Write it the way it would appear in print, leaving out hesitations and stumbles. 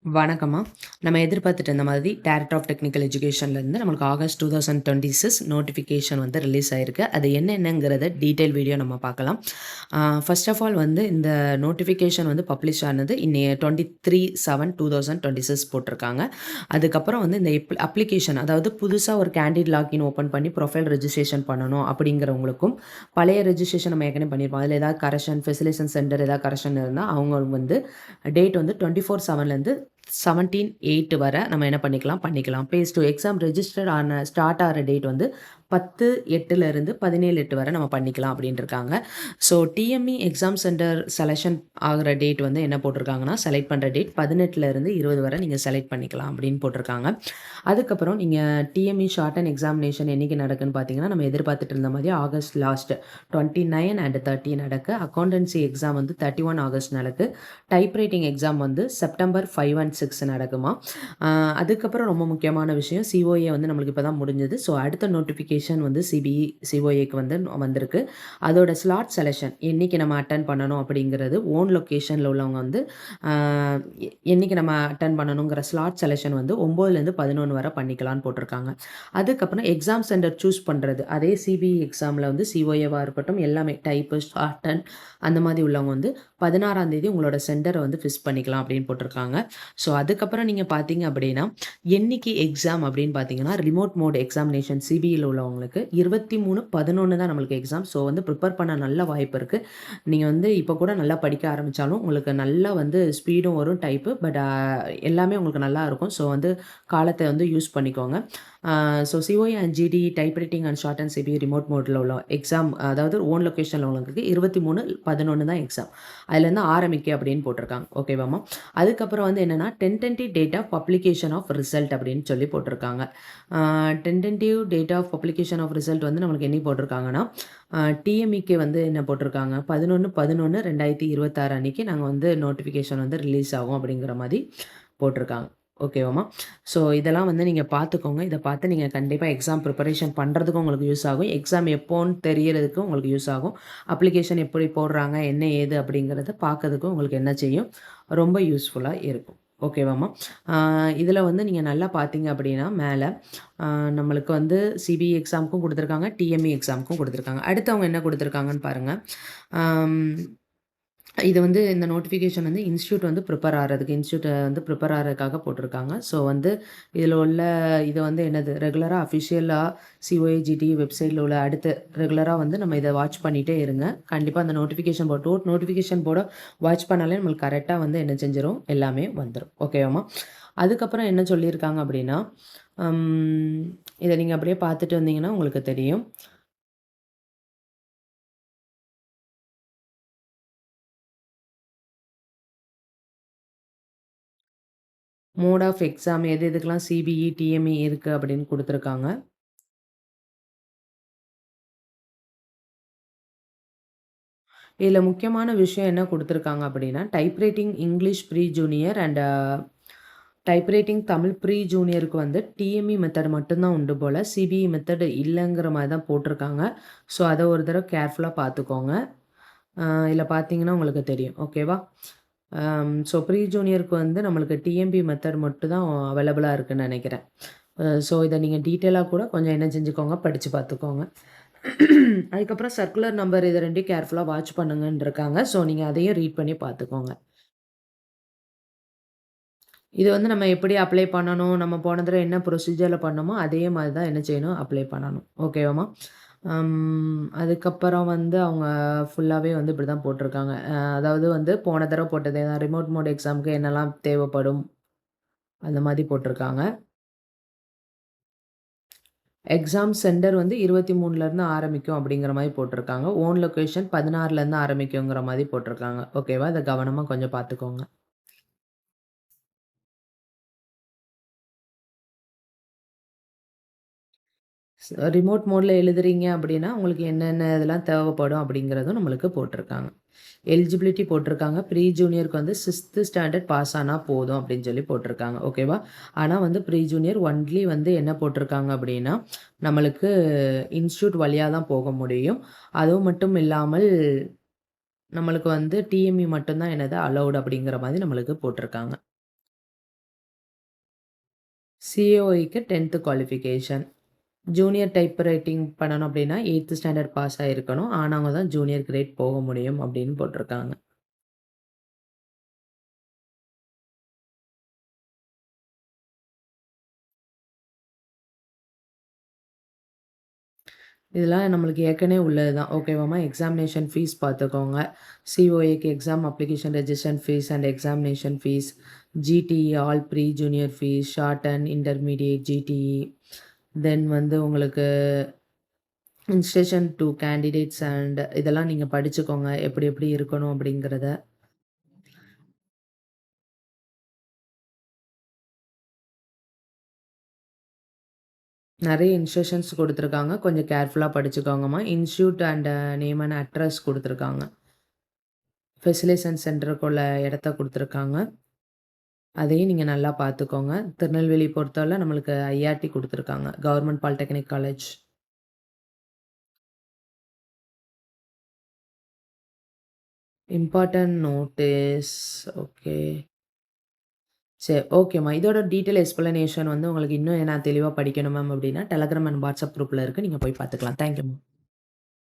வணக்கம்மா. நம்ம எதிர்பார்த்துட்டு இருந்த மாதிரி டைரக்டர் ஆஃப் டெக்னிக்கல் எஜுகேஷன்லேருந்து நம்மளுக்கு ஆகஸ்ட் 2026 நோட்டிஃபிகேஷன் வந்து ரிலீஸ் ஆயிருக்கு. அது என்னென்னங்கிறத டீட்டெயில் வீடியோ நம்ம பார்க்கலாம். ஃபர்ஸ்ட் ஆஃப் ஆல் வந்து இந்த நோட்டிஃபிகேஷன் வந்து பப்ளிஷ் ஆனது 23/7/2026 போட்டிருக்காங்க. அதுக்கப்புறம் வந்து இந்த அப்ளிகேஷன் அதாவது புதுசாக ஒரு கேண்டிட் லாகின் ஓப்பன் பண்ணி ப்ரொஃபைல் ரெஜிஸ்ட்ரேஷன் பண்ணணும் அப்படிங்கிறவங்களுக்கும், பழைய ரெஜிஸ்ட்ரேஷன் நம்ம ஏற்கனவே பண்ணியிருப்போம். அதில் ஏதாவது கரெக்ஷன் ஃபெசிலேஷன் சென்டர் ஏதாவது கரெக்ஷன் இருந்தால் அவங்க வந்து டேட் வந்து 24/7லேருந்து 17/8 வரை நம்ம என்ன பண்ணிக்கலாம். பேஸ் டூ எக்ஸாம் ரெஜிஸ்டர்ட் ஆன ஸ்டார்ட் ஆகிற டேட் வந்து 10/8லேருந்து 17/8 வரை நம்ம பண்ணிக்கலாம் அப்படின்ட்டு இருக்காங்க. So DME exam centre selection ஆகிற டேட் வந்து என்ன போட்டிருக்காங்கன்னா, செலக்ட் பண்ணுற டேட் 18லேருந்து 20 வரை நீங்கள் செலக்ட் பண்ணிக்கலாம் அப்படின்னு போட்டிருக்காங்க. அதுக்கப்புறம் நீங்கள் டிஎம்இ ஷார்ட் அண்ட் எக்ஸாமினேஷன் என்றைக்கு நடக்குன்னு பார்த்தீங்கன்னா, நம்ம எதிர்பார்த்துட்டு இருந்த மாதிரி ஆகஸ்ட் லாஸ்ட் 29 அண்ட் 30 நடக்கு. அக்கௌண்டன்சி எக்ஸாம் வந்து 31 ஆகஸ்ட் நடக்கு. டைப் ரைட்டிங் எக்ஸாம் வந்து செப்டம்பர் 5 அண்ட் 6 நடக்குமா. அதுக்கப்புறம் ரொம்ப முக்கியமான விஷயம், சிஓஏ வந்து நம்மளுக்கு இப்போ தான் முடிஞ்சது. ஸோ அடுத்த நோட்டிஃபிகேஷன் வந்து சிஓஏக்கு வந்து வந்திருக்கு. அதோட ஸ்லாட் செலெக்ஷன் என்றைக்கு நம்ம அட்டன் பண்ணணும் அப்படிங்கிறது ஓன் லொக்கேஷனில் உள்ளவங்க வந்து என்றைக்கு நம்ம அட்டன் பண்ணணுங்கிற ஸ்லாட் செலெக்ஷன் வந்து 9லேருந்து 11 வரை பண்ணிக்கலான்னு போட்டிருக்காங்க. அதுக்கப்புறம் எக்ஸாம் சென்டர் சூஸ் பண்ணுறது, அதே சிபிஇ எக்ஸாமில் வந்து சிஓஏவாக இருக்கட்டும் எல்லாமே டைப்பு ஷார்ட் அண்ட் அந்த மாதிரி உள்ளவங்க வந்து 16ஆம் தேதி உங்களோட சென்டரை வந்து ஃபிக்ஸ் பண்ணிக்கலாம் அப்படின்னு போட்டிருக்காங்க. ஸோ அதுக்கப்புறம் நீங்கள் பார்த்தீங்க அப்படின்னா, என்னைக்கு எக்ஸாம் அப்படின்னு பார்த்தீங்கன்னா, ரிமோட் மோட் எக்ஸாமினேஷன் சிபிஇயில் உள்ளவங்களுக்கு 23/11 தான் நம்மளுக்கு எக்ஸாம். ஸோ வந்து ப்ரிப்பேர் பண்ண நல்ல வாய்ப்பு இருக்குது. நீங்கள் வந்து இப்போ கூட நல்லா படிக்க ஆரம்பித்தாலும் உங்களுக்கு நல்லா வந்து ஸ்பீடும் வரும் டைப்பு. பட் எல்லாமே உங்களுக்கு நல்லா இருக்கும். ஸோ வந்து காலத்தை வந்து யூஸ் பண்ணிக்கோங்க. So COA and GT type writing and short and CBE remote மோடில் உள்ள எக்ஸாம், அதாவது ஓன் லொக்கேஷனில் உள்ளவங்களுக்கு 23/11 தான் எக்ஸாம். அதுலேருந்து ஆரம்பிக்க அப்படின்னு போட்டிருக்காங்க. ஓகேவாம்மா. அதுக்கப்புறம் வந்து என்னென்னா, tentative date of publication of result அப்படின்னு சொல்லி போட்டிருக்காங்க. Tentative date of publication of result வந்து நம்மளுக்கு என்ன போட்டிருக்காங்கன்னா, டிஎம்இக்கு வந்து என்ன போட்டிருக்காங்க, 11/11/2026 அன்றைக்கி நாங்கள் வந்து நோட்டிஃபிகேஷன் வந்து ரிலீஸ் ஆகும் அப்படிங்கிற மாதிரி போட்டிருக்காங்க. ஓகேவாம்மா. ஸோ இதெல்லாம் வந்து நீங்கள் பார்த்துக்கோங்க. இதை பார்த்து நீங்கள் கண்டிப்பாக எக்ஸாம் ப்ரிப்பரேஷன் பண்ணுறதுக்கும் உங்களுக்கு யூஸ் ஆகும். எக்ஸாம் எப்போன்னு தெரியறதுக்கு உங்களுக்கு யூஸ் ஆகும். அப்ளிகேஷன் எப்படி போடுறாங்க, என்ன ஏது அப்படிங்கிறத பார்க்கறதுக்கும் உங்களுக்கு என்ன செய்யும், ரொம்ப யூஸ்ஃபுல்லாக இருக்கும். ஓகேவாம்மா. இதில் வந்து நீங்கள் நல்லா பார்த்தீங்க அப்படின்னா, மேலே நம்மளுக்கு வந்து சிபிஇ எக்ஸாமுக்கும் கொடுத்துருக்காங்க, டிஎம்இ எக்ஸாமுக்கும் கொடுத்துருக்காங்க. அடுத்து அவங்க என்ன கொடுத்துருக்காங்கன்னு பாருங்கள். இது வந்து இந்த நோட்டிஃபிகேஷன் வந்து இன்ஸ்டியூட் வந்து ப்ரிப்பேர் ஆகிறதுக்காக போட்டிருக்காங்க. ஸோ வந்து இதில் உள்ள இது வந்து என்னது, ரெகுலராக அஃபிஷியலாக சிஓஏஜிடி வெப்சைட்டில் உள்ள அடுத்து ரெகுலராக வந்து நம்ம இதை வாட்ச் பண்ணிகிட்டே இருங்க. கண்டிப்பாக அந்த நோட்டிஃபிகேஷன் போட வாட்ச் பண்ணாலே நம்மளுக்கு கரெக்டாக வந்து என்ன செஞ்சிடும், எல்லாமே வந்துடும். ஓகேவாம்மா. அதுக்கப்புறம் என்ன சொல்லியிருக்காங்க அப்படின்னா, இதை நீங்கள் அப்படியே பார்த்துட்டு வந்தீங்கன்னா உங்களுக்கு தெரியும். மோட் ஆஃப் எக்ஸாம் எது எதுக்கெல்லாம் சிபிஇ, டிஎம்இ இருக்குது அப்படின்னு கொடுத்துருக்காங்க. இதில் முக்கியமான விஷயம் என்ன கொடுத்துருக்காங்க அப்படின்னா, type writing English pre junior and type writing Tamil pre ஜூனியருக்கு வந்து டிஎம்இ மெத்தட் மட்டும்தான் உண்டு போல், சிபிஇ மெத்தட் இல்லைங்கிற மாதிரி தான் போட்டிருக்காங்க. ஸோ அதை ஒரு தடவை கேர்ஃபுல்லாக பார்த்துக்கோங்க. இதில் பார்த்தீங்கன்னா உங்களுக்கு தெரியும். ஓகேவா. ஸோ ப்ரீ ஜூனியருக்கு வந்து நம்மளுக்கு டிஎம்பி மெத்தட் மட்டும் தான் அவைலபிளாக இருக்குதுன்னு நினைக்கிறேன். ஸோ இதை நீங்கள் டீட்டெயிலாக கூட கொஞ்சம் என்ன செஞ்சுக்கோங்க, படித்து பார்த்துக்கோங்க. அதுக்கப்புறம் சர்க்குலர் நம்பர் இதை ரெண்டையும் கேர்ஃபுல்லாக வாட்ச் பண்ணுங்கன்னு இருக்காங்க. ஸோ நீங்கள் அதையும் ரீட் பண்ணி பார்த்துக்கோங்க. இது வந்து நம்ம எப்படி அப்ளை பண்ணணும், நம்ம போன தடவை என்ன ப்ரொசீஜரில் பண்ணோமோ அதே மாதிரி தான் என்ன செய்யணும், அப்ளை பண்ணணும். ஓகேவாம்மா. அதுக்கப்புறம் வந்து அவங்க ஃபுல்லாகவே வந்து இப்படி தான் போட்டிருக்காங்க. அதாவது வந்து போன தடவை போட்டது ரிமோட் மோட் எக்ஸாமுக்கு என்னெல்லாம் தேவைப்படும் அந்த மாதிரி போட்டிருக்காங்க. எக்ஸாம் சென்டர் வந்து 23லேருந்து ஆரம்பிக்கும் அப்படிங்கிற மாதிரி போட்டிருக்காங்க. ஓன் லொக்கேஷன் 16லேருந்து ஆரம்பிக்குங்கிற மாதிரி போட்டிருக்காங்க. ஓகேவா. இதை கவனமாக கொஞ்சம் பார்த்துக்கோங்க. ரிமோட் மோடில் எழுதுறீங்க அப்படின்னா உங்களுக்கு என்னென்ன இதெல்லாம் தேவைப்படும் அப்படிங்கிறதும் நம்மளுக்கு போட்டிருக்காங்க. எலிஜிபிலிட்டி போட்டிருக்காங்க. ப்ரீ ஜூனியருக்கு வந்து 6th ஸ்டாண்டர்ட் பாஸ் ஆனால் போதும் அப்படின்னு சொல்லி போட்டிருக்காங்க. ஓகேவா. ஆனால் வந்து ப்ரீ ஜூனியர் ஒன்லி வந்து என்ன போட்டிருக்காங்க அப்படின்னா, நம்மளுக்கு இன்ஸ்டியூட் வழியாக தான் போக முடியும். அதுவும் மட்டும் இல்லாமல் நம்மளுக்கு வந்து டிஎம்இ மட்டும்தான் என்னது அலௌட் அப்படிங்கிற மாதிரி நம்மளுக்கு போட்டிருக்காங்க. சிஓஇக்கு 10th qualification. Junior type writing பண்ணணும் அப்படின்னா 8th ஸ்டாண்டர்ட் பாஸ் ஆயிருக்கணும். ஆனவங்க தான் ஜூனியர் கிரேட் போக முடியும் அப்படின்னு போட்டிருக்காங்க. இதெல்லாம் நம்மளுக்கு ஏற்கனவே உள்ளது தான். ஓகேவாம்மா? எக்ஸாமினேஷன் ஃபீஸ் பார்த்துக்கோங்க. சிஓஏக்கு exam application registration fees and examination fees, GTE all pre junior fees, short and intermediate GTE, then வந்து உங்களுக்கு இன்ஸ்ட்ரக்ஷன் டூ கேண்டிடேட்ஸ் அண்ட் இதெல்லாம் நீங்க படிச்சுக்கோங்க. எப்படி எப்படி இருக்கணும் அப்படிங்கிறத. நெறைய இன்ஸ்ட்ரக்ஷன்ஸ் குடுத்துருக்காங்க. கொஞ்சம் கேர்ஃபுல்லா படிச்சுக்கோங்கம்மா. Institute and name and address குடுத்துருக்காங்க. ஃபெசிலேஷன் சென்டருக்குள்ள இடத்த குடுத்துருக்காங்க. அதையும் நீங்க நல்லா பார்த்துக்கோங்க. திருநெல்வேலி பொறுத்தவரை நம்மளுக்கு ஐஆர்டி குடுத்துருக்காங்க. Government polytechnic college. Important notice. Okay. சரி, ஓகேம்மா. இதோட டீட்டெயில் எக்ஸ்ப்ளனேஷன் வந்து உங்களுக்கு இன்னும் நான் தெளிவா படிக்கணும் மேம் அப்படின்னா, டெலகிராம் அண்ட் வாட்ஸ்அப் குரூப்ல இருக்கு. நீங்க போய் பார்த்துக்கலாம். Thank you ma'am.